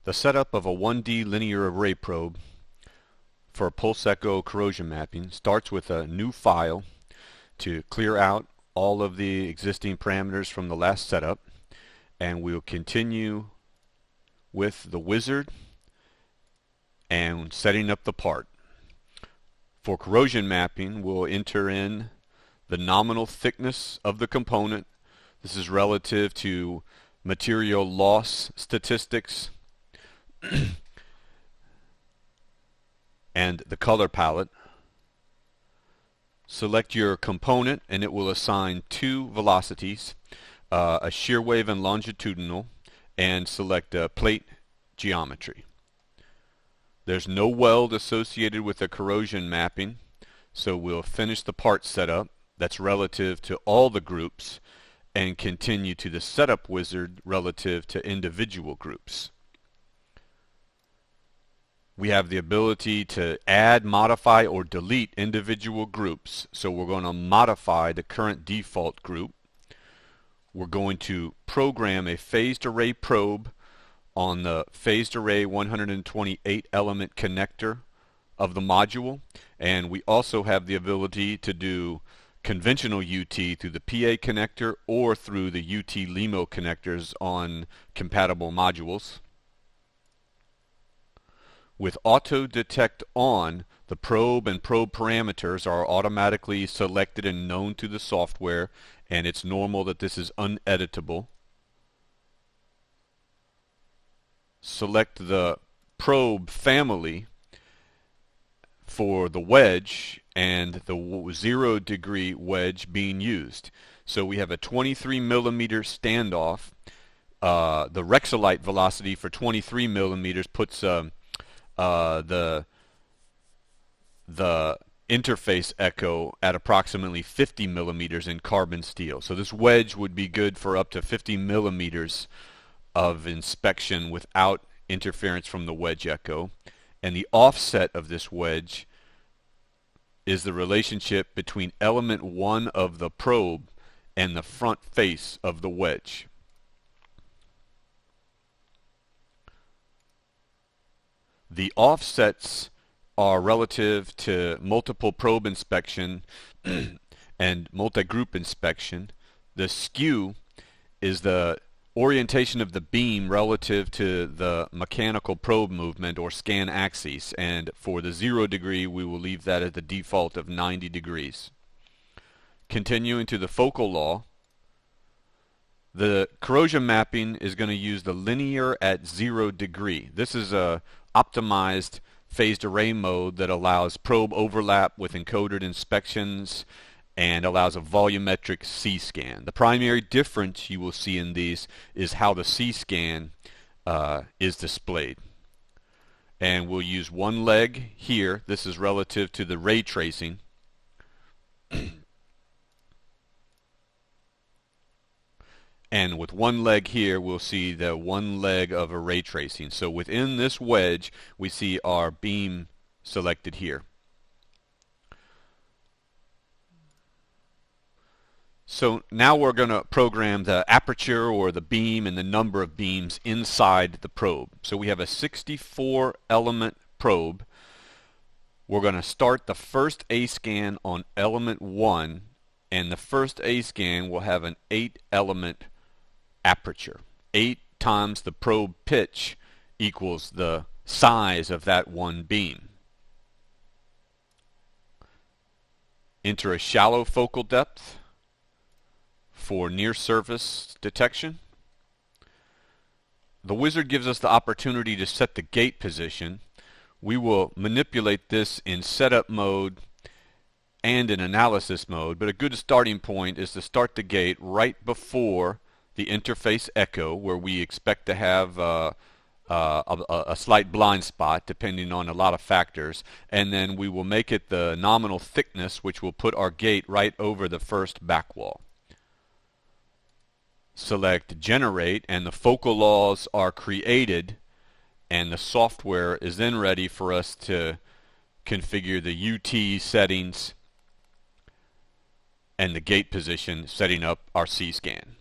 The setup of a 1D linear array probe for pulse echo corrosion mapping starts with a new file to clear out all of the existing parameters from the last setup, and we'll continue with the wizard and setting up the part. For corrosion mapping, we'll enter in the nominal thickness of the component. This is relative to material loss statistics and the color palette. Select your component and it will assign two velocities, a shear wave and longitudinal, and select plate geometry. There's no weld associated with the corrosion mapping, so we'll finish the part setup that's relative to all the groups and continue to the setup wizard relative to individual groups. We have the ability to add, modify, or delete individual groups. So we're going to modify the current default group. We're going to program a phased array probe on the phased array 128 element connector of the module. And we also have the ability to do conventional UT through the PA connector or through the UT LEMO connectors on compatible modules. With auto detect on, the probe and probe parameters are automatically selected and known to the software, and it's normal that this is uneditable. Select the probe family for the wedge and the 0 degree wedge being used. So we have a 23 millimeter standoff. The Rexolite velocity for 23 millimeters puts the interface echo at approximately 50 millimeters in carbon steel. So this wedge would be good for up to 50 millimeters of inspection without interference from the wedge echo. And the offset of this wedge is the relationship between element 1 of the probe and the front face of the wedge. The offsets are relative to multiple probe inspection and multi-group inspection. The skew is the orientation of the beam relative to the mechanical probe movement or scan axis, and for the 0 degree we will leave that at the default of 90 degrees. Continuing to the focal law, the corrosion mapping is going to use the linear at 0 degree. This is a optimized phased array mode that allows probe overlap with encoded inspections and allows a volumetric C-scan. The primary difference you will see in these is how the C-scan is displayed. And we'll use one leg here. This is relative to the ray tracing. And with one leg here, we'll see the one leg of array tracing. So within this wedge, we see our beam selected here. So now we're going to program the aperture or the beam and the number of beams inside the probe. So we have a 64 element probe. We're going to start the first A scan on element 1, and the first A scan will have an 8 element aperture. 8 times the probe pitch equals the size of that one beam. Enter a shallow focal depth for near surface detection. The wizard gives us the opportunity to set the gate position. We will manipulate this in setup mode and in analysis mode, but a good starting point is to start the gate right before the interface echo, where we expect to have a slight blind spot depending on a lot of factors, and then we will make it the nominal thickness, which will put our gate right over the first back wall. Select generate, and the focal laws are created, and the software is then ready for us to configure the UT settings and the gate position, setting up our C-scan.